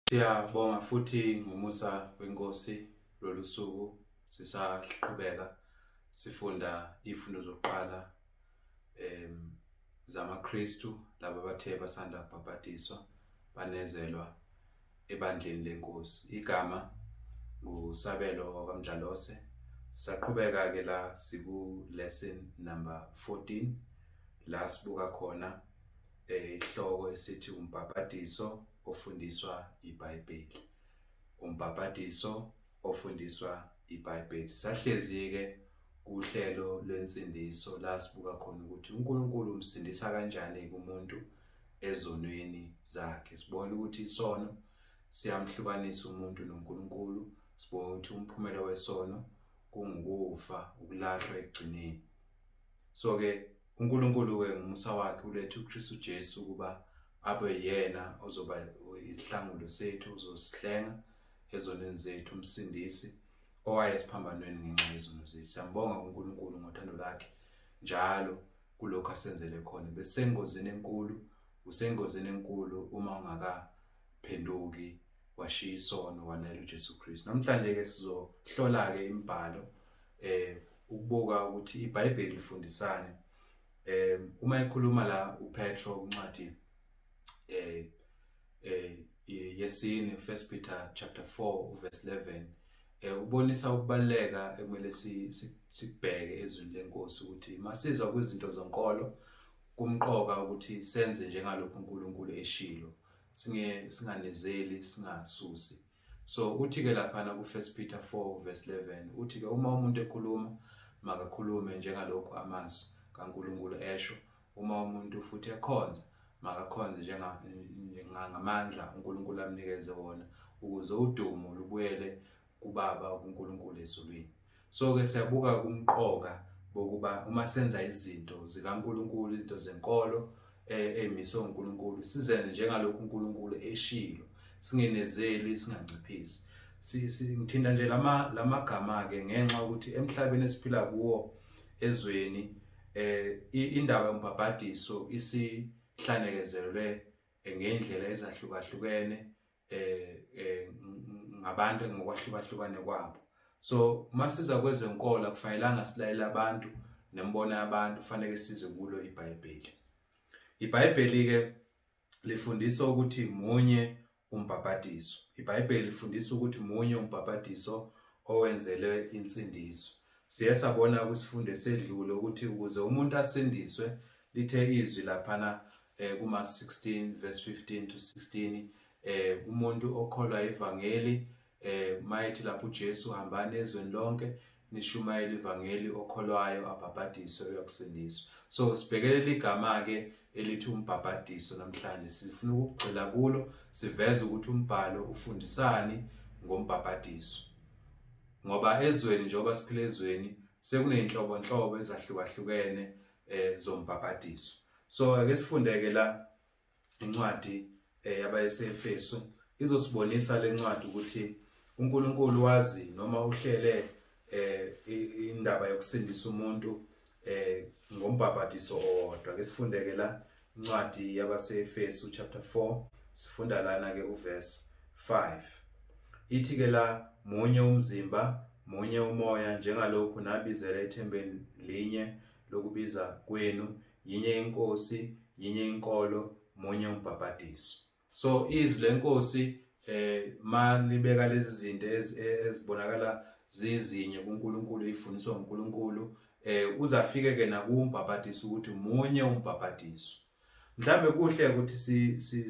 Siyabonga futhi ngomusa weNkosi lolu suku sisaqhubeka sifunda izifundo zokuqala zamaKristu laba abathe basanda kubhaphathizwa banezelwa ebandleni leNkosi. Igama nguSabelo kwaMdlalose. Saqhubeka ke la siku lesson number 14 la sibuka khona ihloko esithi umbhapathizo ofundiswa ibhayibheli. Umbhapathizo ofundiswa ibhayibheli. Sahlezi ke uhlelo lwensindiso la sibuka khona ukuthi uNkulunkulu umsindisa kanjani kumuntu ezonweni zakhe. Sibona ukuthi isono siyamhlukanisa umuntu noNkulunkulu. Sibona ukuthi umphumela wesono kungukufa, ukulahlwa ekugcineni. So ke uNkulunkulu ke ngomusa wakhe ulethe uKristu Jesu ukuba abe yena ozoba isihlangulo sethu, uzosihlenga ezonweni zethu, umsindisi owayesiphambanweni ngenxa yezono zethu. Siyambonga uNkulunkulu ngothando lakhe njalo kulokho asenzele khona. Besengozini enkulu, usengozini enkulu uma ungakaphenduki washiya isono wanela uJesu Kristu. Namhlanje ke sizohlola ke imibhalo ukubuka ukuthi iBhayibheli lifundisane. Uma ekhuluma la uPetro uncwadi yesine, 1 Peter chapter 4 verse 11, ubonisa ukubaleka ekumele sibheke ezweni leNkosi ukuthi masizwa kwizinto zonkolo kumqoka ukuthi senze njengalokho uNkulunkulu eshilo, singanezeli, singasusi. So uthi ke lapha ku 1 Peter 4 verse 11 uthi ke uma umuntu ekhuluma makakhulume njengalokho amazwi kaNkulunkulu esho. Uma umuntu futhi ekhonza makakhonze ngamandla uNkulunkulu amnikeze wona, ukuze udumo lubuyele kuBaba uNkulunkulu ezulwini. So ke siyabuka kumqoka bokuba uma senza izinto zikaNkulunkulu, izinto zenkolo emiswe uNkulunkulu, sizenze njengalokho uNkulunkulu eshilo, singenezeli, singanciphisi. Ngithinta nje lamagama ke ngenxa ukuthi emhlabeni esiphila kuwo ezweni indaba yombhapathizo isihlanekezelwe ngendlela ezahlukahlukene ngabantu ngokwahlukahlukane kwabo. So masiza kwezenkolo kufanelanga silalela abantu nembono yabantu, kufanele sizwe kulo iBhayibheli. iBhayibheli ke lifundisa ukuthi munye umbhapathizo. iBhayibheli lifundisa ukuthi munye umbhapathizo owenzelwe insindiso. Siye sabona kwisifundo esedlule ukuthi ukuze umuntu asindiswe, lithe izwi laphana kuma 16 verse 15 to 16, umuntu okholwa ivangeli mayithi lapho uJesu hambani ezweni lonke nishumayela ivangeli, okholwayo abhapathiswe uyakusindiswa. So sibhekelela igama ke elithi umbhapathizo namhlanje. Sifuna ukugcila kulo, siveze ukuthi umbhalo ufundisani ngombhapathizo. Ngoba ezweni njengoba siphila ezweni sekuneyinhlobonhlobo ezahlukahlukene zombhapathizo. So ake sifundeke la incwadi yabaseEfeso izosibonisa lencwadi ukuthi uNkulunkulu wazi noma uhlele indaba yokusindisa umuntu ngombhapathizo owodwa. Ake sifundeke la incwadi yabaseEfeso chapter 4, sifunda lana ke uverse 5. Ithi ke la munye umzimba, munye umoya, njengalokhu nabizela ethembeni linye lokubiza kwenu, yinye iNkosi, yinye inkolo, munye umbhapathizo. So izwi leNkosi malibeka lezi zinto ezibonakala zizinye kuNkulunkulu, ifundiswa uNkulunkulu, uzafike ke nakumbhapathizo ukuthi munye umbhapathizo. Mhlambe kuhle ukuthi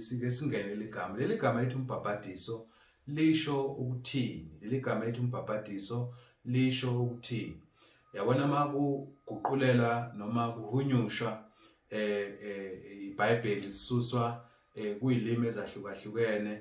sike singene ligama. Leli gama lithi umbhapathizo lisho ukuthini? Leli gama lithi umbhapathizo lisho ukuthini? Yabona makuguqulela noma kuhunyushwa iBhayibheli sisuswa kuyilimi ezahlukahlukene,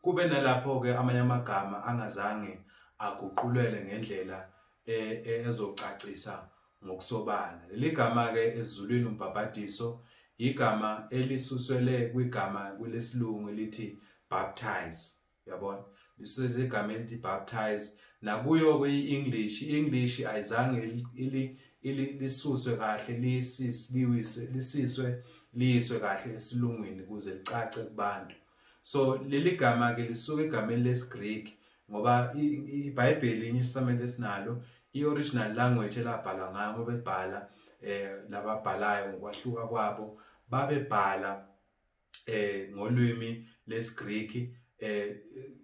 kube nalapho ke amanye amagama angazange aguqulele ngendlela ezocacisa ngokusobala. Leli gama ke ezulwini umbhapathizo igama elisuswele kwigama kulesilungu elithi baptize. Yabona, lisuswele igama elithi baptize. Nakuyo kwi-English ayizange lisuswe kahle, lisiswe kahle esilungwini ukuze licace kubantu. So leli gama ke lisuka egameni lesiGreek ngoba iBhayibheli inye isamende esinalo i-original language elabhalwa ngayo bebhala lababhalayo ngokwahluka kwabo babebhala ngolwimi lesiGreek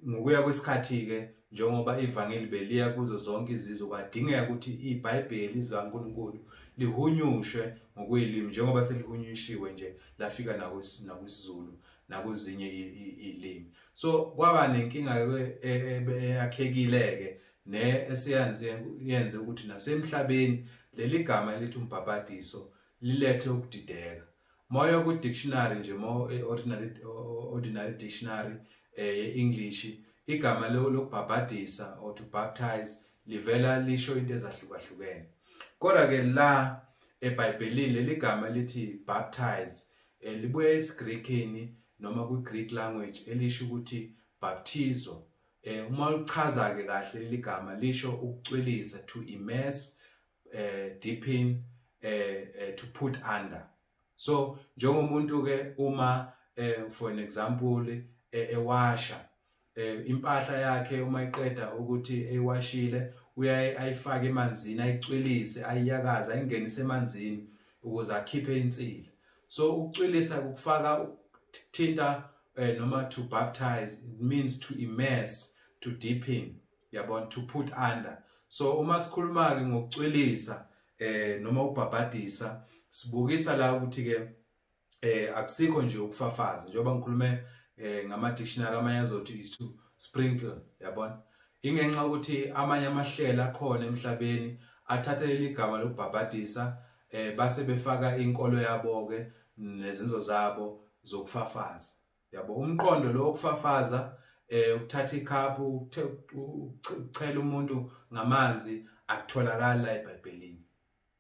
ngokuya kwesikhathi ke njengoba ivangeli beliya kuzo zonke izizwe kwadingeka ukuthi iBhayibheli izikaNkulunkulu lihunyushwe ngokwelimi njengoba selihunyushiwe nje lafika nakwisiZulu nakuzinye ilimi. So kwaba nenkinga eyakhekile ke esiyenze ukuthi nasemhlabeni leli gama elithi umbhapathizo lilethe ukudideka. Moya ku dictionary nje ordinary dictionary English igama lokubhaphathisa or to baptize livela lisho into ezahlukahlukene. Kodwa ke la eBhayibhelini leli gama lithi baptize libuya esiGreekini noma kwi-Greek language elisho ukuthi baptizo. Uma ulichaza ke kahle leli gama lisho ukucwilisa, to immerse, deepen, to put under. So njengomuntu ke uma for an example ewasha impahla yakhe uma iqeda ukuthi eyiwashile uyaye ayifake emanzini ayicwilise ayiyakaza ayingenise emanzini ukuze akhiphe insila. So ukucwilisa ukufaka thinta noma to baptize, it means to immerse, to deepen, yabona, to put under. So uma sikhuluma ke ngokucwilisa noma ukubhaphathisa sibukisa la ukuthi ke akusikho nje ukufafaza njengoba ngikhulume ngama dictionary amanye azothi is to sprinkle, yabona. Ingenxa ukuthi amanye amahlela akhona emhlabeni athatha leli gama lokubhaphathisa base befaka inkolo yabo ke nezenzo zabo zokufafaza, yabo. Umqondo lo wokufafaza ukuthatha ikhaphu uchela umuntu ngamanzi akutholakala la eBhayibhelini.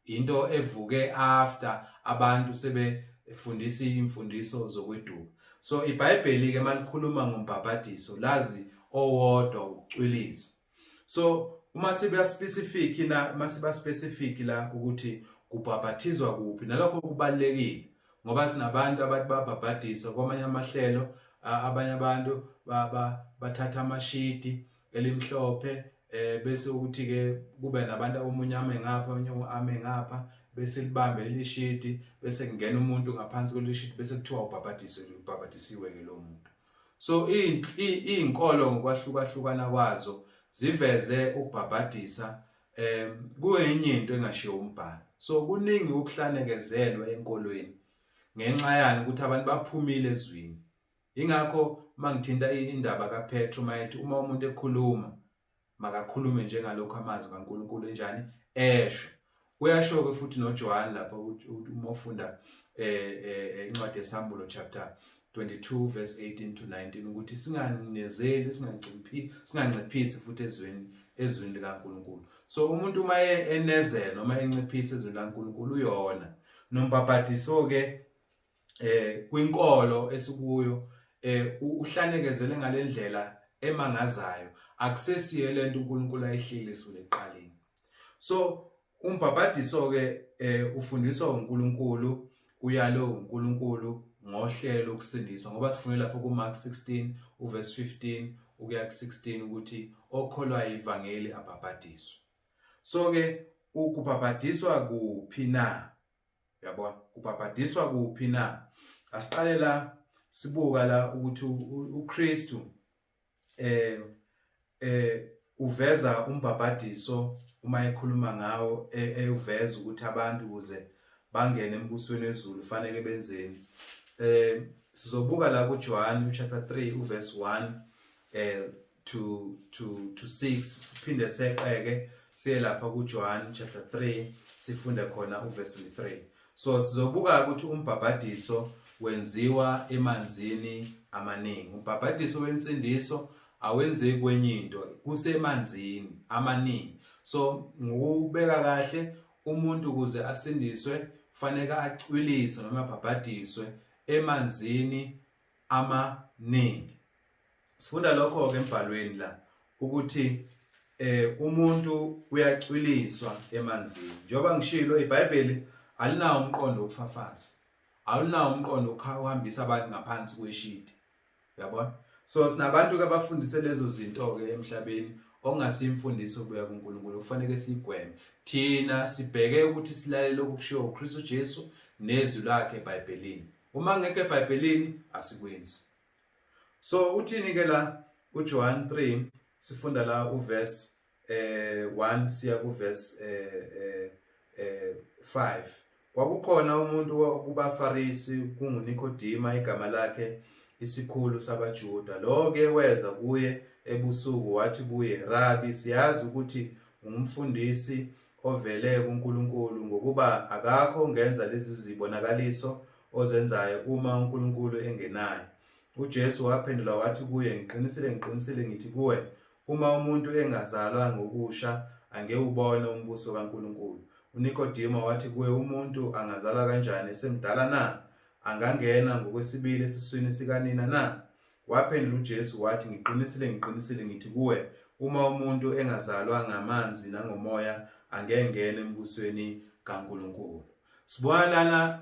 Into evuke after abantu sebefundisa imfundiso zokweduka. So iBhayibheli ke malikhuluma ngombhaphathizo lazi owodwa ukucwilisa. So uma siba specific la ukuthi kubhaphathizwa kuphi nalokho kubalekile ngoba sinabantu abathi babhaphathizwa kwamanye amahlelo abanye abantu bathatha amashiti elimhlophe bese ukuthi ke kube nabantu omunye ame ngapha omunye ame ngapha bese libambe lishiti bese kungena umuntu ngaphansi kwelishiti bese kuthiwa ubhaphathisiwe ke lo muntu. So izinkolo ngokwahlukahlukana kwazo ziveze ukubhaphathisa kuyinye into engashiyo umbhalo. So kuningi ukuhlanekezelwa enkolweni ngenxa yani ukuthi abantu baphumile ezwini. Ingakho mangithinta indaba kaPetro mayithi uma umuntu ekhuluma makakhulume njengalokho amazwi kaNkulunkulu enjani esho. Uyasho ke futhi noJohn lapha uma ufunda incwadi yeSambulo chapter 22 verse 18 to 19 ukuthi singanezeli singanciphisi futhi ezweni likaNkulunkulu. So umuntu uma enezela noma enciphisa ezweni likaNkulunkulu uyona nombhaphathiso ke kwinkolo esikuyo uhlanekezele ngalendlela emangazayo akusesiye lento uNkulunkulu ayihlilisule eqaleni. So umbhaphathiso ke ufundiswa uNkulunkulu uyalo uNkulunkulu ngohlelo lokusindisa ngoba sifune lapho kuMark 16 uverse 15 ukuya ku16 ukuthi okholwa ivangeli abhaphathiswe. So ke ukubhaphathiswa kuphi na, yabona, kubhaphathiswa kuphi na. Asiqale la sibuka la ukuthi uKristu uveza umbhaphathiso uma ekhuluma ngawo uveza ukuthi abantu ukuze bangene embusweni wezulu fanele benzeni. Sizobuka la kuJohn chapter 3 uverse 1 to 6 siphinde seqeke siye lapha kuJohn chapter 3 sifunde khona uverse 23. So sizobuka ukuthi umbhaphathiso wenziwa emanzini amaningi. Umbhaphathiso wensindiso awenzeki kwenye into, kusemanzini amaningi. So ngokubeka kahle umuntu ukuze asindiswe kufanele acwiliswe noma abhaphathiswe emanzini amaningi. Sifunda lokho ke embhalweni la ukuthi umuntu uyacwiliswa emanzini. Njengoba ngishilo iBhayibheli alinawo umqondo wokufafaza. Alinawo umqondo ukuhambisa abantu ngaphansi kweshiti. Uyabona? So sinabantu ke abafundise lezo zinto ke emhlabeni ongasimfundiso obuya kuNkulunkulu kufanele sigweme. Thina sibheke ukuthi silalele okushiwo uKristu Jesu nezwi lakhe eBhayibhelini. Uma ngeke eBhayibhelini asikwenzi. So uthini ke la uJohn 3 sifunda la uverse 1 siya kuverse 5. Kwakukhona umuntu kubaFarisi kunguNikodima igama lakhe isikhulu sabaJuda. Lo ke weza kuye ebusuku wathi kuye, Rabi, siyazi ukuthi ungumfundisi ovele kuNkulunkulu ngokuba akakho ungenza lezi zibonakaliso ozenzayo uma uNkulunkulu engenayo. uJesu waphendula wathi kuye, ngiqinisile ngithi kuwe, uma umuntu engazalwa ngokusha angeke ubone umbuso kaNkulunkulu. uNikodima wathi kuye, umuntu angazalwa kanjani esemdala na? Angangena ngokwesibili esiswini sikanina na? Waphendula uJesu wathi, ngiqinisile ngithi kuwe, uma umuntu engazalwa ngamanzi nangomoya angengena embusweni kaNkulunkulu. Sibona lana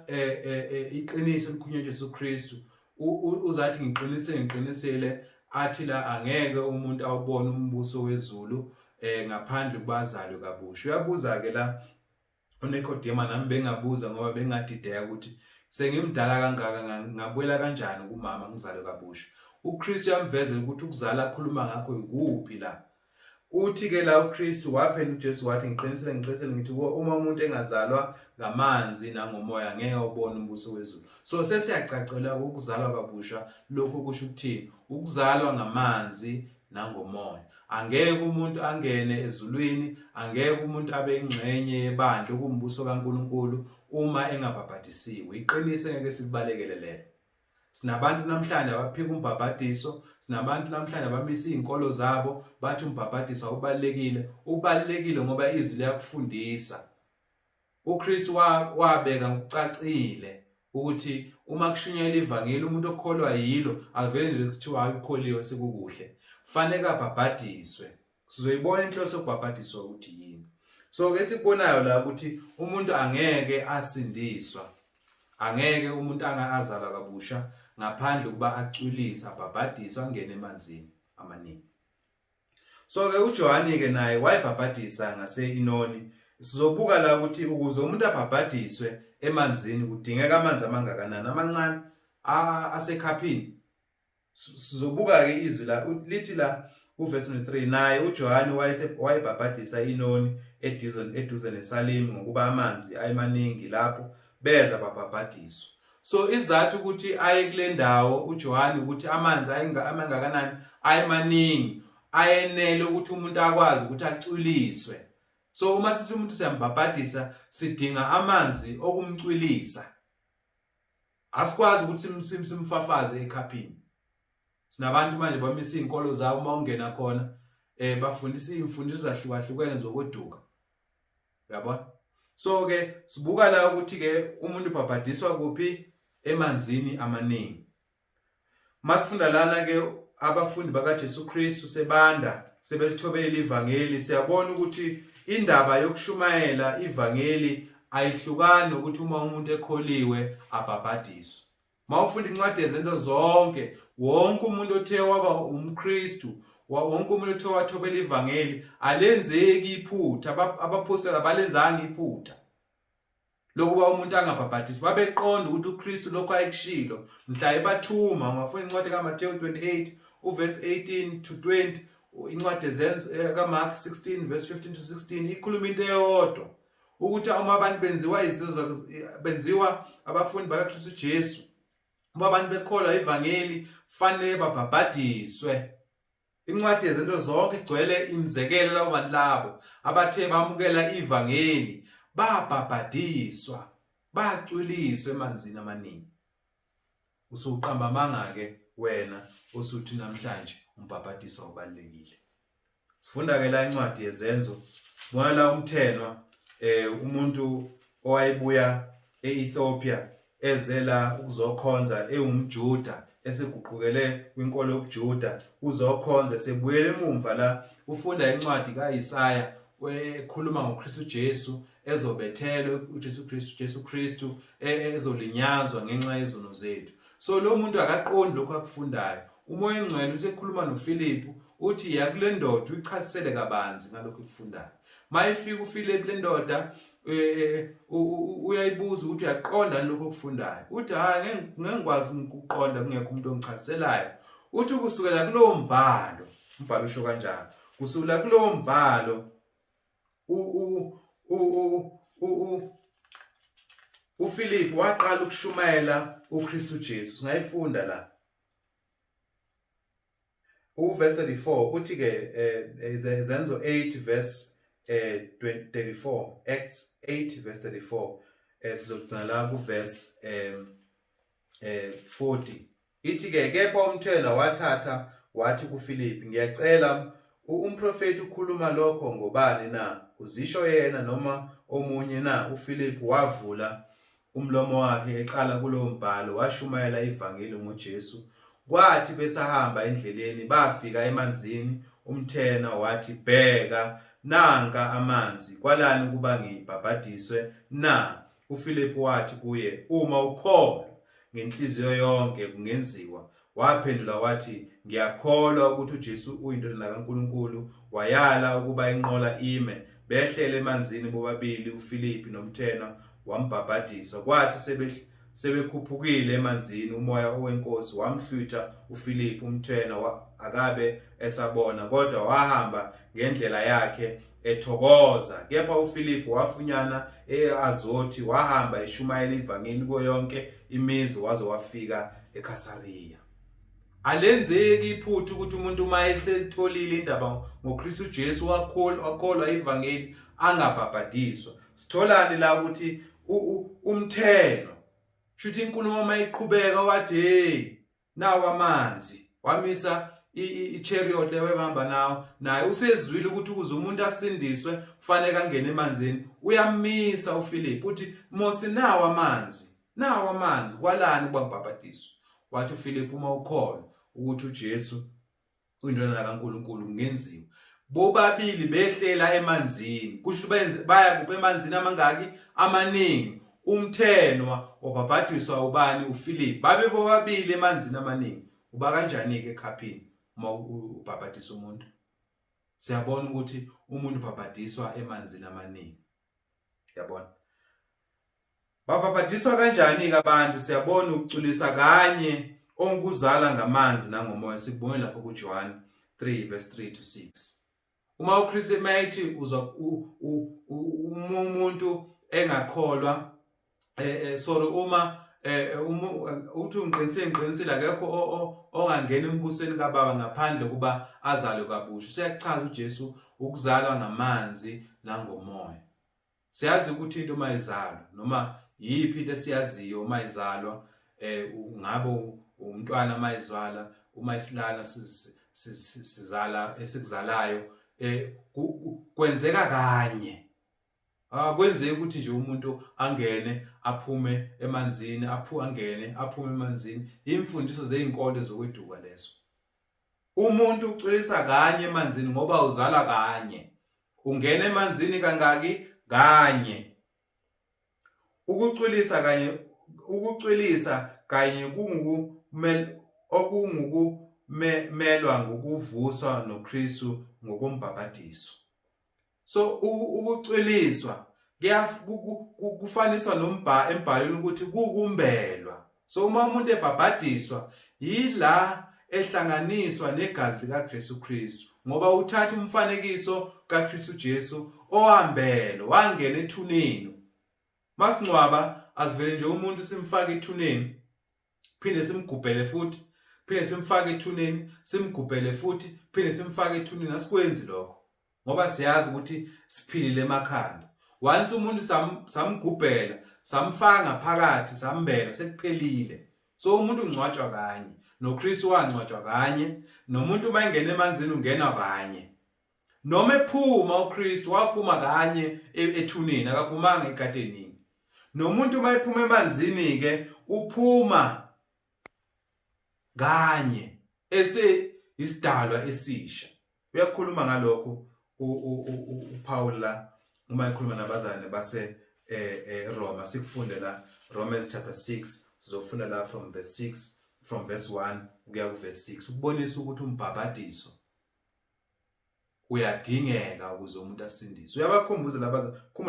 iqiniso elikhulunywa Jesu Kristu. Uzathi ngiqinisile athi la angeke umuntu awubone umbuso wezulu ngaphandle kubazalwe kabusha. Uyabuza ke la uNikodima, nami bengabuza ngoba bengadideka ukuthi sengimdala kangaka ngabuyela kanjani kumama ngizalwe kabusha. uKristu yamvezela ukuthi ukuzala akhuluma ngakho ikuphi la. Uthi ke la uKristu waphendula uJesu wathi, ngiqinisile ngithi uma umuntu engazalwa ngamanzi nangomoya ngeke ubone umbuso wezulu. So sesiyacacela ukuzalwa kabusha lokho kusho ukuthini? Ukuzalwa ngamanzi nangomoya. Angeke umuntu angene ezulwini, angeke umuntu abe ingxenye yebandla kumbuso kaNkulunkulu uma engabhaphathisiwe. Iqiniso ngeke sibalekele lelo. Sinabantu namhlanje abaphika umbhapathizo, sinabantu namhlanje abamisa izinkolo zabo bathi umbhapathizo ubalekile ngoba izwi liyakufundisa. uKristu wabeka ngokucacile ukuthi uma kushunyelwa ivangeli umuntu okholwa yilo avele nje kuthiwa ukholiwe sekukuhle, fanele abhaphathiswe. Sizoyibona inhloso yokubhaphathiswa ukuthi yini. So ke sikubonayo la ukuthi umuntu angeke asindiswa, angeke umuntu angazalwa kabusha ngaphandle kuba acwilisa abhabhadiswa angene emanzini amaningi. So ke uJohani ke naye wayebhabhadisa ngase-Inoni. Sizobuka la ukuthi ukuze umuntu abhabhadiswe emanzini kudingeka amanzi amangakanani, amancane asekhaphini. Sizobuka ke izwi la lithi la uverse 3, naye uJohani wayebhabhadisa iNoni eduze neSalimu ngokuba amanzi ayemaningi lapho beza babhabhadiswa. So izathu ukuthi aye kule ndawo uJohani ukuthi amanzi amangakanani ayemaningi ayenele ukuthi umuntu akwazi ukuthi acwiliswe. So uma sithi umuntu siyambhabhadisa sidinga amanzi okumcwilisa. Asikwazi ukuthi simfafaze ekhaphini. Sinabantu manje bamisa izinkolo zabo uma ungena khona bafundisa izimfundiso ezahlukahlukene zokuduka. Uyabona? So ke sibuka la ukuthi ke umuntu ubhabhadiswa kuphi? Emanzini amaningi. Masifunda lana ke abafundi bakaJesu Kristu sebelithobela ivangeli, siyabona ukuthi indaba yokushumayela ivangeli ayihlukani ukuthi uma umuntu ekholiwe abhabhadiswe. Mawufunda incwadi zenzelwe zonke, wonke umuntu othe waba umKristu, wonke umuntu othe wathobela ivangeli alenzeki iphutha, abapostoli abalenzanga iphutha lokuba umuntu angabhabhadiswa. Babeqonda ukuthi uKristu lokho ayekushilo mhla ebathuma. Ungafunda incwadi kaMathewu 28 uverse 18 to 20, incwadi kaMark 16 verse 15 to 16 ikhuluma into eyodwa ukuthi uma abantu benziwa abafundi bakaKristu Jesu, uma abantu bekholwa ivangeli fanele babhabhadiswe. Incwadi yezinto zonke igcwele imizekelo labo bantu labo abathe bamukela ivangeli babhabhadiswa, bacwiliswa emanzini amaningi. Usuqamba amanga ke wena osuthi namhlanje umbhabhadiswa ubalekile. Sifunda ke la incwadi yezenzo, sibona la umthenwa umuntu owayebuya eEthiopia ezela ukuzokhonza ewumJuda eseguqukele kwinkolo yobuJuda uzokhonza sebuyele emumva la ufunda incwadi kaIsaya ekhuluma ngoKristu Jesu ezobethelwe uJesu Kristu ezolinyazwa ngenxa yezono zethu. So lo muntu akaqondi lokho akufundayo. umoya engcwele usekhuluma noFilipu uthi ya kule ndoda uyichasisele kabanzi ngalokho ekufundayo. Mayifika uFilipu le ndoda uyayibuza ukuthi uyaqonda lokho okufundayo. Uthi hayi ngengikwazi ukuqonda kungekho umuntu ongichasiselayo. Uthi kusukela kulowo mbhalo, umbhalo usho kanjalo. Kusukela kulowo mbhalo uFilipu waqala ukushumayela uKristu Jesu. Singayifunda la. Verse 34 uthi ke Zenzo 8 verse 34, Acts 8 verse 34, sizogcina la ku verse 40. Ithi ke kepha umthela wathatha wathi kuFilipi, ngiyacela umprofeti ukhuluma lokho ngobani na? Uzisho yena noma omunye na? uFilipi wavula umlomo wakhe eqala kulowo mbhalo washumayela ivangeli ngoJesu. Kwathi besahamba endleleni bafika emanzini, umthena wathi bheka nanka amanzi, kwalani ukuba ngibhabhadiswe na? uFilipi wathi kuye, uma ukholwa ngenhliziyo yonke kungenziwa. Waphendula wathi, ngiyakholwa ukuthi uJesu uyindodana kaNkulunkulu. Wayala ukuba inqola ime, behlele emanzini bobabili uFilipi nomthena wambhabhadisa. Kwathi sebekhuphukile emanzini, umoya weNkosi wamhlwitha uFilipi umthena akabe esabona, kodwa wahamba ngendlela yakhe ethokoza. Kepha uFilipi wafunyana eAzothi, wahamba eshumayela ivangeli kuyo yonke imizi waze wafika eKhasariya. Alenzeki iphutha ukuthi umuntu uma eselitholile indaba ngoKristu Jesu wakholwa ivangeli angabhabhadiswa. Sitholani la ukuthi umtheno shuthi inkulumo mayiqhubeka wathi hey nawo amanzi, wamisa i-chariot lewebamba nawo, naye usezwile ukuthi ukuze umuntu asindiswe kufanele angene emanzini. Uyamisa uFilipi uthi mosi nawo amanzi, kwalani ukuba ngibhabhadiswe? Wathi uFilipi, uma ukholwa ukuthi uJesu uyindodana kaNkulunkulu kungenziwa. Bobabili behlela emanzini, kusho baya kuphi emanzini amangaki? Amaningi. Umthenwa wabhabhadiswa ubani? uFilipi. Babe bobabili emanzini amaningi. Uba kanjani ke ekhaphini uma ubhabhadisa umuntu? Siyabona ukuthi umuntu ubhabhadiswa emanzini amaningi. Yabona? Babhabhadiswa kanjani ke abantu? Siyabona ukuculisa kanye onguzala ngamanzi nangomoya. Sikubone lapho kuJohn 3 verse 3 to 6. Uma uKristu mayithi uzwa umuntu engakholwa uma uthi ngiqinisile akekho ongangena embusweni kaBaba ngaphandle kuba azalwe kabusha. Siyachaza uJesu ukuzalwa ngamanzi nangomoya. Siyazi ukuthi into uma izalwa noma yiphi into esiyaziyo uma izalwa, ngabe umntwana uma izalwa, uma isilala sizala esikuzalayo, kwenzeka kanye. Kwenzeka ukuthi nje umuntu angene aphume emanzini, angene aphume emanzini. Imfundiso zezinkolo zokweduka lezo. Umuntu uculisa kanye emanzini ngoba uzala kanye. Ungena emanzini kangaki? Kanye. Ukuculisa kanye okungukumelwa ngokuvuswa noKristu ngokumbhabhadiso. So ukuculiswa kufaniswa embhalweni ukuthi kukumbelwa. So uma umuntu ebhabhadiswa yila ehlanganiswa negazi likaKristu Kristu, ngoba uthatha umfanekiso kaKristu Jesu ohambele wangena ethuneni. Masingcwaba asivele nje umuntu simfake ethuneni, phinde simgubhele futhi, phinde simfake ethuneni, simgubhele futhi, phinde simfake ethuneni. Asikwenzi lokho ngoba siyazi ukuthi siphilile emakhanda. Once umuntu samgubhela, samfaka ngaphakathi, sambela, sekuphelile. So umuntu ungcwatshwa kanye, noKristu wangcwatshwa kanye, nomuntu uma engena emanzini ungena kanye. Noma ephuma uKristu waphuma kanye ethuneni, akaphumanga egadenini. Nomuntu uma ephuma emanzini ke uphuma kanye isidalwa esisha. Uyakhuluma ngalokho uPaul la uma ekhuluma nabazalwane base Roma. Sikufunde la Romans chapter 6, sizofunda la from verse 6 from verse 1 kuya ku verse 6 ukubonisa ukuthi umbhapathizo uyadingeka ukuze umuntu asindiswe. Uyabakhumbuza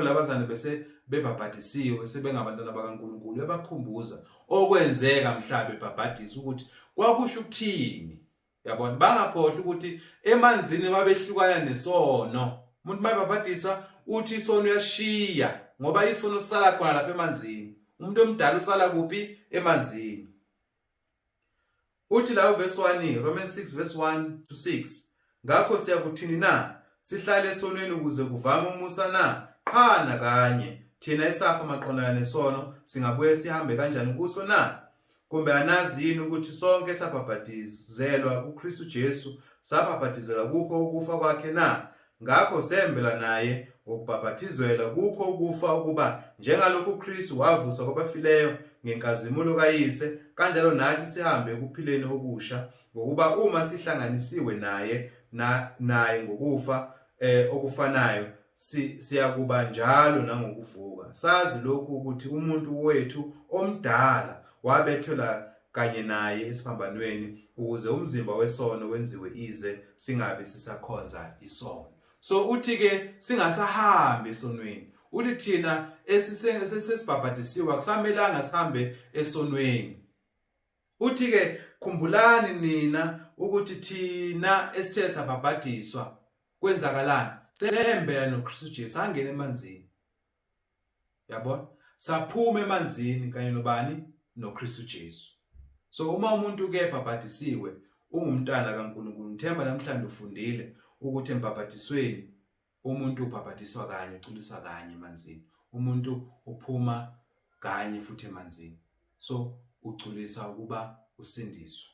labazane bese bebhaphathisiwe bese bengabantwana bakaNkulunkulu. Uyabakhumbuza okwenzeka mhla bebhaphathisa ukuthi kwakusho ukuthini. Yabona, bangakhohlwa ukuthi emanzini babehlukana nesono. Umuntu mayebhaphathisa uthi isono uyashiya ngoba isono sala khona lapha emanzini. Umuntu omdala usala kuphi? Emanzini. Uthi la verse 1 Romans 6 verse 1 to 6. Ngakho siyakuthini na? Sihlale esonweni ukuze kuvame umusa na? Qha nakanye. Thina esafa maqondana nesono singabuye sihambe kanjani kuso na? Kumbe anazi yini ukuthi sonke sabhaphathizelwa kuKristu Jesu, sabhaphathizelwa kukho ukufa kwakhe na? Ngakho sembela naye ukubhaphathizela kukho ukufa, ukuba njengalokhu uKristu wavuswa kwabafileyo ngenkazimulo kayise, kanjalo nathi sihambe ekuphileni okusha, ngokuba uma sihlanganisiwe naye ngokufa okufanayo siyakuba njalo nangokuvuka. Sazi lokhu ukuthi umuntu wethu omdala wabethelwa kanye naye esiphambanweni ukuze umzimba wesono wenziwe ize singabe sisakhonza isono. So uthi ke singasahambi esonweni. Uthi thina esisibhaphathisiwe akusamelanga sihambe esonweni. Uthi ke khumbulani nina ukuthi thina esithe sabhaphathiswa kwenzakalani? Sembela noKristu Jesu, angena emanzini. Yabona? Saphuma emanzini kanye nobani? NoKristu Jesu. So uma umuntu ke ebhaphathisiwe ungumntwana kaNkulunkulu, ngithemba namhlanje ufundile ukuthi embhaphathisweni umuntu ubhaphathiswa kanye, uculiswa kanye emanzini. Umuntu uphuma kanye futhi emanzini. So uculisa ukuba usindiswe.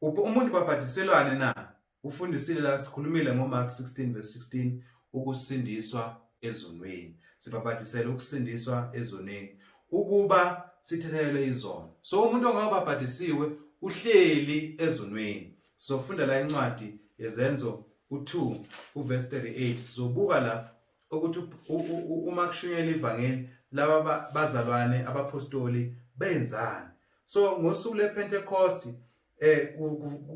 Umuntu ubhaphathiselwane na? Ufundisile la, sikhulumile ngoMark 16 verse 16 ukusindiswa ezonweni. Sibhaphathisele ukusindiswa ezonweni ukuba sithethelele izono. So umuntu ongabhaphathisiwe uhleli ezonweni. So funda la incwadi yezenzo u2 uverse 38. Sizobuka la ukuthi uma kushunyelwa ivangeli laba abazalwane abapostoli benzani. So ngosuku lePentecost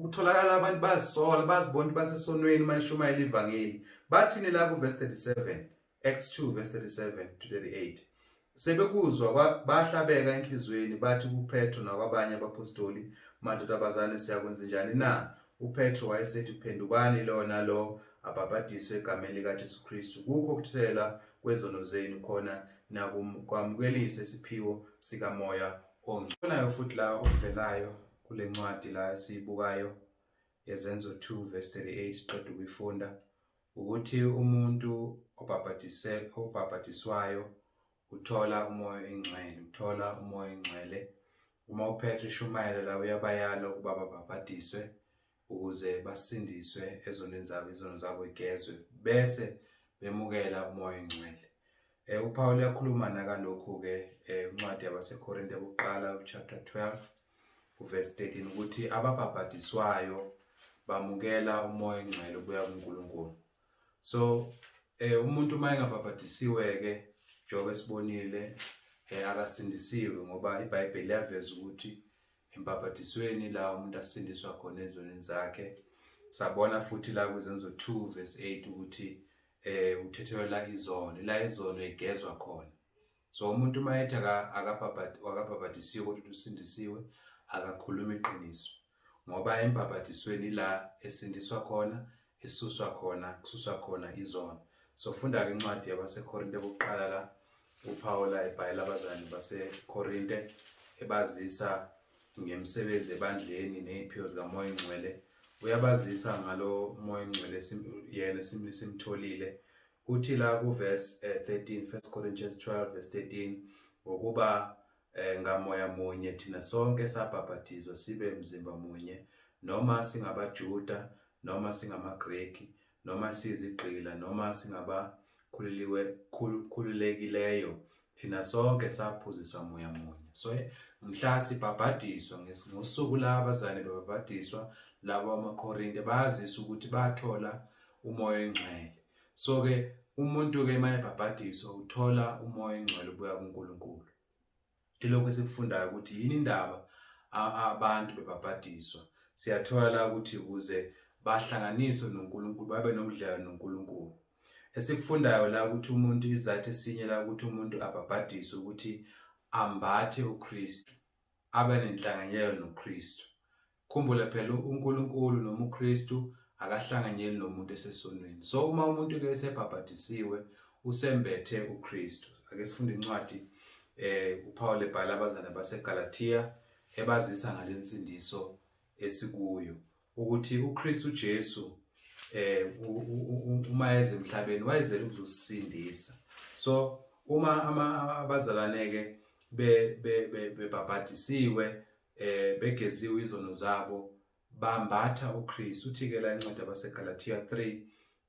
kutholakala abantu bazisola, bazibona basesonweni mayishumayela ivangeli. Bathini la ku verse 37, Acts 2 verse 37 to 38. Sebekuzwa bahlabeka enhlizweni bathi kuPetro nakwabanye abapostoli, madoda abazane, siyakwenza njani na? uPetro wayesethi phendukani lona lo abhaphathiswe egameni likaJesu Kristu, kukho ukuthethelela kwezono zenu khona nakumkwamukelisa isiphiwo sikamoya ongcwele. Futhi la okuvelayo kule ncwadi la siyibukayo yezenzo 2 verse 38 siqeda ukuyifunda ukuthi umuntu obhaphathiswayo uthola umoya oyingcwele, Uma uPetro eshumayela la uyabayala ukuba babhaphathiswe ukuze basindiswe ezonweni zabo, izono zabo igezwe, bese bemukela umoya oyingcwele. uPaul uyakhuluma nakalokhu ke incwadi yabaseKorinte yokuqala chapter 12 verse 13 ukuthi ababhaphathiswayo bamukela umoya oyingcwele kuya kuNkulunkulu. So umuntu uma engabhaphathisiwe ke njengoba sibonile akasindisiwe, ngoba ibhayibheli liyaveza ukuthi embhaphathisweni la umuntu asindiswa khona ezonweni zakhe. Sabona futhi la kwizenzo 2 verse 8 ukuthi uthethelwa izono, la izono igezwa khona. So umuntu uma ethi akabhaphathisiwe ukuthi usindisiwe akakhuluma iqiniso, ngoba embhaphathisweni la esindiswa khona, kususwa khona izono. So funda ke incwadi yabaseKorinte yokuqala la uPaul ebhayela abazalwane baseKorinte ebazisa ngemsebenzi ebandleni neziphiwo zikamoya oyingcwele. Uyabazisa ngalo moya oyingcwele yena simtholile. Uthi la ku verse 13, 1 Corinthians 12 verse 13, ukuba ngamoya munye thina sonke sabhaphathizwa sibe mzimba munye, noma singabaJuda noma singamaGreki, noma sizigqila noma singabakhululekileyo, thina sonke saphuziswa moya munye. So mhla sibhaphathizwa ngosuku la abazane bebhaphathizwa labo amaKorinte bazisa ukuthi bathola umoya oyingcwele. So ke umuntu ke manje ebhaphathizwa uthola umoya oyingcwele ubuya kuNkulunkulu. Ilokho esikufundayo ukuthi yini indaba abantu bebhabhadiswa, siyathola ukuthi ukuze bahlanganiswe noNkulunkulu, babe nobudlelwano noNkulunkulu. Esikufundayo la ukuthi umuntu, izathu esinye la ukuthi umuntu abhabhadiswe ukuthi ambathe uKristu, abe nenhlanganyelo noKristu. Khumbula phela uNkulunkulu noma uKristu akahlanganyeli nomuntu esesonweni. So uma umuntu ke esebhabhadisiwe usembethe uKristu. Ake sifunde incwadi uPaul ebhala abazalwane baseGalathiya ebazisa ngalensindiso esikuyo ukuthi uKristu Jesu uma eze emhlabeni wayezele ukuzosindisa. So uma abazalwane ke bebhabhadisiwe begeziwe izono zabo bambatha uKristu. Uthi ke la incwadi abaseGalathiya 3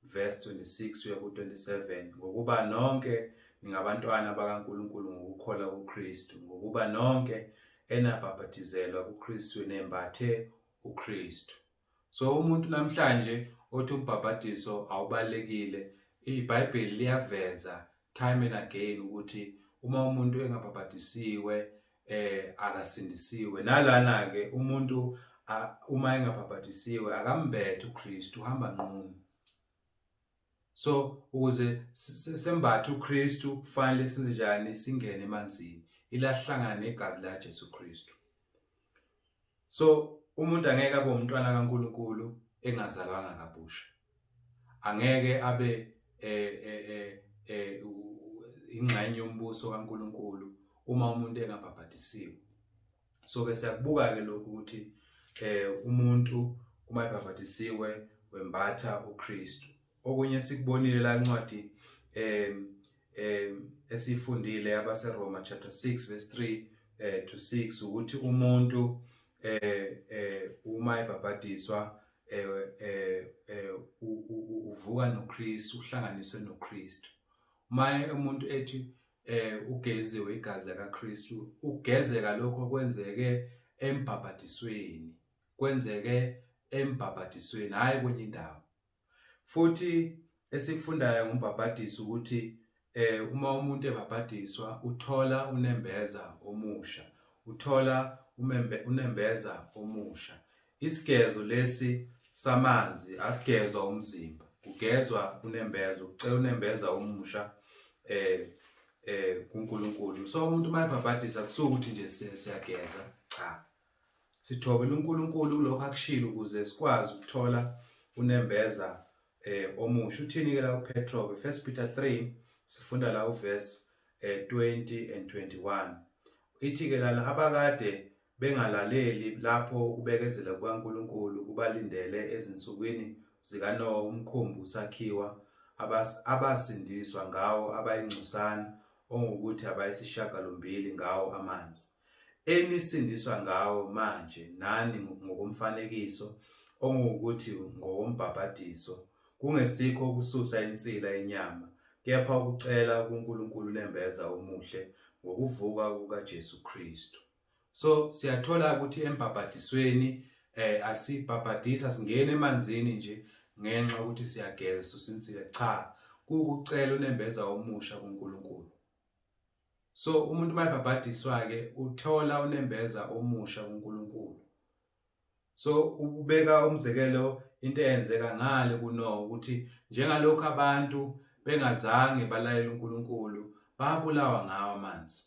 verse 26 kuya ku27, ngokuba nonke ningabantwana bakaNkulunkulu ngokukholwa kuKristu, ngokuba nonke enabhabhatizelwa kuKristu nembathe uKristu. So umuntu namhlanje othi umbhabhadiso awubalekile, ibhayibheli liyaveza time and again ukuthi uma umuntu engabhabhadisiwe akasindisiwe. Nalana ke umuntu uma engabhabhadisiwe akambethe uKristu, uhamba nqunu. So ukuze sembathe uKristu kufanele sinjani? Singene emanzini, ilahlangana negazi la Jesu Kristu. So umuntu angeke abe umntwana kaNkulunkulu engazalwanga kabusha, angeke abe ingxenye yombuso kaNkulunkulu uma umuntu engabhabhadisiwe. So ke siyakubuka ke lokhu ukuthi umuntu uma ebhabhadisiwe wembatha uKristu. Okunye sikubonile la incwadi esifundile abaseRoma chapter 6 verse 3 to 6 ukuthi umuntu uma ebhabhadiswa uvuka noKristu, uhlanganiswe noKristu. Uma umuntu ethi ugeziwe igazi likaKristu, ugezeka lokho okwenzeke embhabhadisweni, kwenzeke embhabhadisweni, hayi kwenye indawo. Futhi esikufundayo ngumbhabhadiso ukuthi uma umuntu ebhabhadiswa uthola unembeza omusha, uthola unembeza omusha. Isigezo lesi samanzi akugezwa umzimba, kugezwa unembeza, ucela unembeza omusha kuNkulunkulu. So umuntu uma ebhabhadisa kusuka ukuthi nje siyageza, cha, sithobela uNkulunkulu lokho akushilo ukuze sikwazi ukuthola unembeza omusha. Uthini ke la uPetro ke 1 Peter 3 sifunda la uverse 20 and 21. Ithi ke lana abakade bengalaleli lapho ukubekezela kukaNkulunkulu kubalindele ezinsukwini zikaNoah umkhumbi usakhiwa, abasindiswa ngawo abayingcosana ongukuthi abayisishiyagalombili ngawo amanzi, enisindiswa ngawo manje nani ngokomfanekiso ongukuthi ngowombhabhadiso, kungesikho ukususa insila yenyama, kepha ukucela kuNkulunkulu lembeza omuhle ngokuvuka kukaJesu Kristu. So siyathola ukuthi embhabhadisweni asibhabhadisa singene emanzini nje ngenxa ukuthi siyageza susinsile, cha, kukucela unembeza omusha kuNkulunkulu. So umuntu mayibhabhadiswa ke uthola unembeza omusha kuNkulunkulu. So ubeka umzekelo into eyenzeka ngale kuNoah ukuthi njengalokho abantu bengazange balalela uNkulunkulu babulawa ngawo amanzi,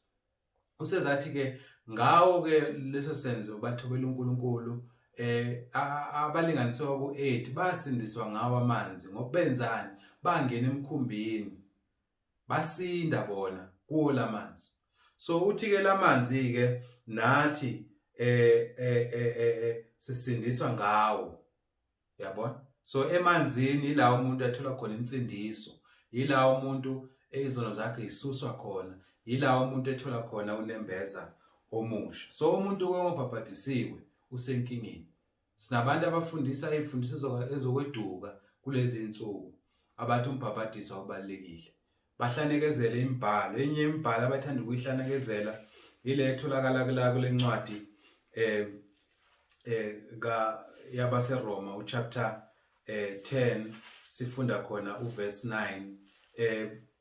usezathi ke ngawo ke leso senzo bathobela uNkulunkulu, abalinganiswa ku-8 basindiswa ngawo amanzi ngokubenzani, bangena emkhumbini basinda bona kuwo lamanzi. So uthi ke lamanzi ke nathi sisindiswa ngawo, yabona. So emanzini ila umuntu athola khona insindiso, ila umuntu izono zakhe isuswa khona, ila umuntu ethola khona unembeza omusha. So umuntu ongabhabhadisiwe usenkingeni. Sinabantu abafundisa izifundiso ezokweduka kulezi insuku abathi umbhabhadiso awubalekile, bahlanekezela imibhalo. Enye imibhalo abathanda ukuyihlanekezela ile etholakala kule ncwadi yabaseRoma uchapter 10 sifunda khona uverse 9.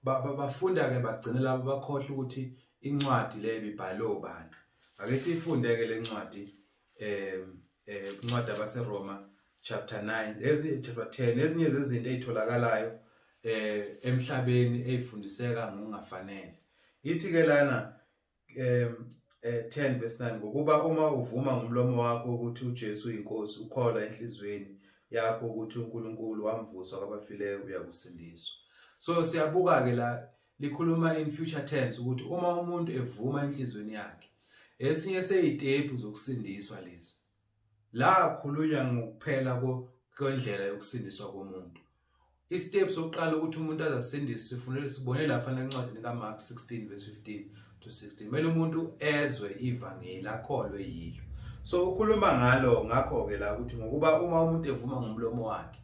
Bafunda ke bagcina labo bakhohle ukuthi incwadi le ibibhalo bani. Ake sifunde ke le ncwadi incwadi abaseRoma chapter 9 chapter 10 ezinye zezinto ezitholakalayo emhlabeni ezifundiseka ngokungafanele. Ithi ke lana 10 verse 9 ngokuba uma uvuma ngomlomo wakho ukuthi uJesu uyiNkosi, ukholwa enhlizweni yakho ukuthi uNkulunkulu wamvusa kwabafileyo, uyakusindiswa. So siyabuka ke la likhuluma in future tense ukuthi uma umuntu evuma enhlizweni yakhe, esinye seyitepu zokusindiswa lezi. La khulunywa ngokuphela kwendlela yokusindiswa komuntu. Isteps sokuqala ukuthi umuntu azasindiswe sifunele sibone lapha encwadini kaMark 16 verse 15 to 16. Kumele umuntu ezwe ivangeli, akholwe yilo. So ukhuluma ngakho ke la ukuthi ngokuba uma umuntu evuma ngomlomo wakhe.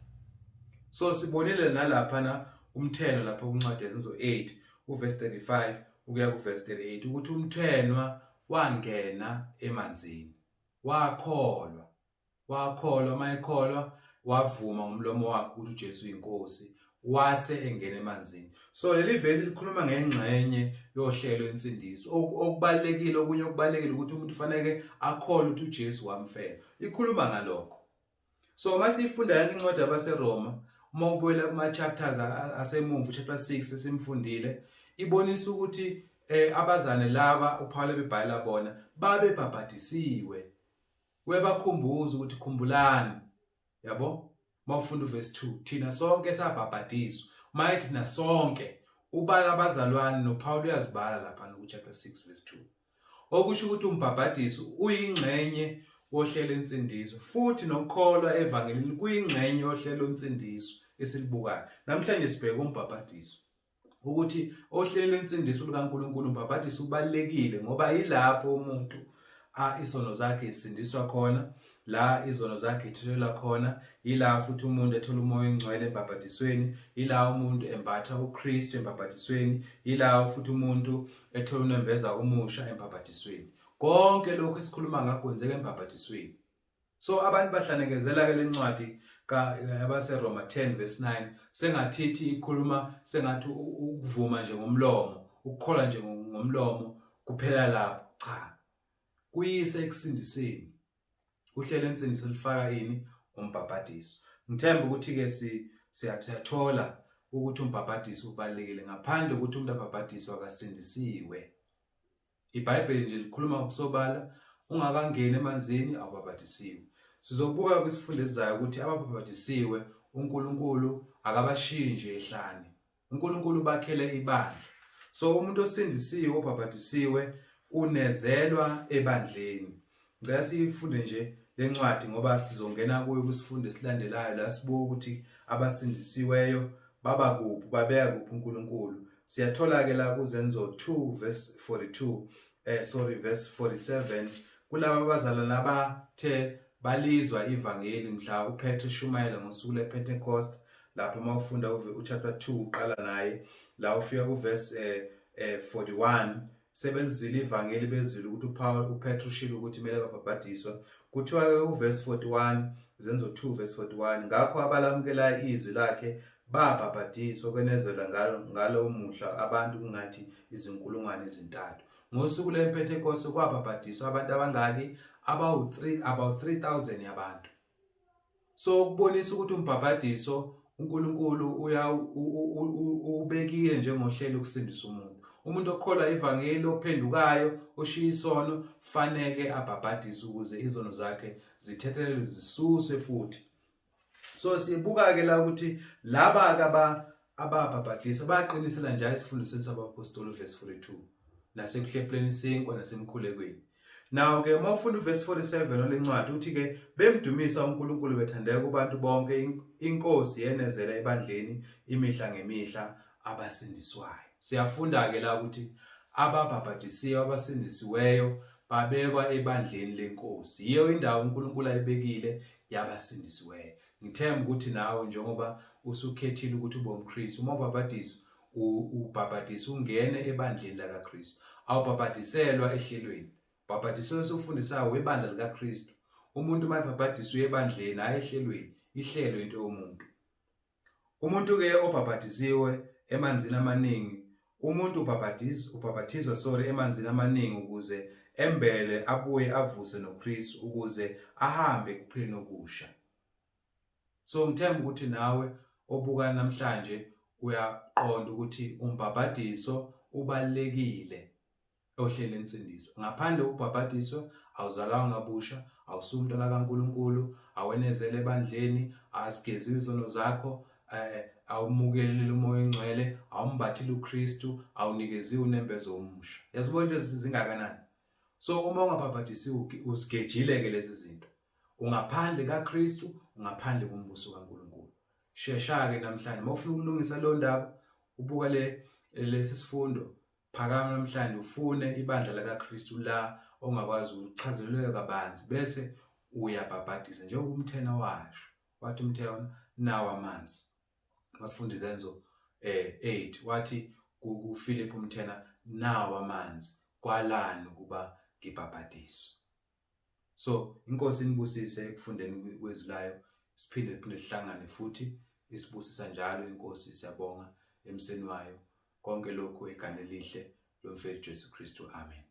So sibonile nalapha umtheno lapha kuncwadi yezenzo 8 uverse 35 ukuya kuverse 38 ukuthi umthenwa wangena emanzini, wakholwa mayekholwa wavuma ngomlomo wakhe ukuthi uJesu uyiNkosi, wase engena emanzini. So leli verse likhuluma ngengxenye yohlelo lensindiso. Okubalekile ukuthi umuntu fanele akholwe ukuthi uJesu wamfela. Ikhuluma ngalokho. So masifunda incwadi yabaseRoma, uma ubuyela kuma chapters asemumva, chapter 6 esimfundile, ibonisa ukuthi abazalwane laba uPaul ebebhalela bona babebhaphathisiwe. Webakhumbuza ukuthi khumbulani. Yabo? Mawufunda uverse 2, thina sonke sabhabhathizwa. Maye thina sonke ubala abazalwane noPaul uyazibala lapha ku chapter 6 verse 2. Okusho ukuthi umbhabhathizo uyingxenye wohlelo lensindiso, futhi nokukholwa evangelini kuyingxenye yohlelo lensindiso esilibukayo. Namhlanje sibheka umbhabhathizo ukuthi ohlelo lensindiso likaNkulunkulu umbhabhathizo ubalekile ngoba yilapho umuntu izono zakhe isindiswa khona, la izono zakhe ithelelwa khona, yila futhi umuntu ethola umoya ongcwele embhabhatisweni, yila umuntu embatha uKristu embhabhatisweni, yila futhi umuntu ethola unembeza omusha embhabhatisweni. Konke lokho esikhuluma ngakho kwenzeka embhabhatisweni. So abantu bahlanezela ke lencwadi yabaseRoma 10 verse 9 sengathithi ikhuluma sengathi ukuvuma nje ngomlomo, ukukholwa nje ngomlomo kuphela lapho. Cha. Kuyise ekusindiseni. Uhlelo lensindiso lifaka ini? Umbhaphathizo. Ngithemba ukuthi ke siyathola ukuthi umbhaphathizo ubalekile ngaphandle ukuthi umuntu abhaphathiswe akasindisiwe. IBhayibheli nje likhuluma ngokusobala, ungakangeni emanzini awubhaphathisiwe. Sizobuka kwisifundo esizayo ukuthi ababhaphathisiwe uNkulunkulu akabashinje ehlane. uNkulunkulu bakhele ibandla. So umuntu osindisiwe obhaphathisiwe unezelwa ebandleni. Ngicela sifunde nje lencwadi ngoba sizongena kuyo kwisifundo esilandelayo la sibuka ukuthi abasindisiweyo baba kuphi, babeka kuphi uNkulunkulu. Siyathola ke la kuzenzo 2 verse 42 verse 47 kulabo abazalwane abathe balizwa ivangeli mhla uPetru shumayela ngosuku lePentecost. Lapho mawufunda uchapter 2 uqala naye la ufika kuverse 41 sebelizile ivangeli bezile ukuthi uPetru ushilo ukuthi kumele babhaphathiswe. Kuthiwa ke uverse 41 zenzo 2 verse 41 ngakho abalamukela izwi lakhe babhaphathiswa kwenezelwa ngalo umuhla abantu kungathi izinkulungwane ezintathu. Ngosuku lePentecost kwabhaphathiswa abantu abangaki? About 3000 yabantu. So kubonisa ukuthi umbhaphathiso uNkulunkulu ubekile njengohlelo ukusindisa umuntu. Umuntu okholwa ivangeli ophendukayo oshiya isono fanele abhaphathiswe ukuze izono zakhe zithethelelwe zisuswe futhi. So sibuka ke la ukuthi laba ababhaphathisa baqinisela njalo isifundisweni sabapostoli verse 42 nasekuhlephuleni isinkwa nasemkhulekweni. Now ke mawufunda verse 47 olencwadi uthi ke bemdumisa uNkulunkulu bethandeka kubantu bonke, iNkosi yenezela ebandleni imihla ngemihla abasindiswayo. Siyafunda ke la ukuthi ababhaphathisiwe abasindisiweyo babekwa ebandleni leNkosi. Yiyo indawo uNkulunkulu ayibekile yabasindisiweyo. Ngithemba ukuthi nawe njengoba usukhethile ukuthi ube umKristu, uma ubhaphathiswa ubhaphathiswa ungene ebandleni likaKristu. Awubhaphathiselwa ehlelweni. Ubhaphathiselwe sokufundisayo webandla likaKristu. Umuntu mayebhaphathiswa ebandleni hayi ehlelweni, ihlelo into yomuntu. Umuntu ke obhaphathisiwe emanzini amaningi, umuntu ubhaphathizwa emanzini amaningi ukuze embele abuye avuse noKristu ukuze ahambe kuphileni okusha. So ngithemba ukuthi nawe obuka namhlanje uyaqonda ukuthi umbhapathizo ubalekile ohlelweni lensindiso. Ngaphandle kokuBhapathiswa awuzalwanga ngabusha, awusumntwana kaNkulunkulu, awenezele ebandleni, azigeziwe izono zakho, awumukelile umoya oyingcwele, awumbathile uKristu, awunikeziwe unembezo omusha. Yazibona into zingakanani? So uma ungabhaphathisiwe usigejile-ke lezi zinto. Ungaphandle kaKristu, ungaphandle kombuso kaNkulunkulu. Shesha-ke namhlanje uma ufuna ukulungisa lo ndaba, ubuka lesi sifundo, phakama namhlanje ufune ibandla likaKristu la ongakwazi ukuchazelelwa kabanzi bese uyabhaphathiza njengoba umthena washo. Wathi umthena nawo amanzi. Masifunda izenzo 8 wathi kuFilip umthena nawo amanzi kwalani ukuba ngibhaphathiswe. So iNkosi inibusise ekufundeni kwezilayo, siphinde sihlangane futhi isibusisa njalo iNkosi. Siyabonga emseni wayo konke lokhu egane lihle lomfethu Jesu Kristu. Amen.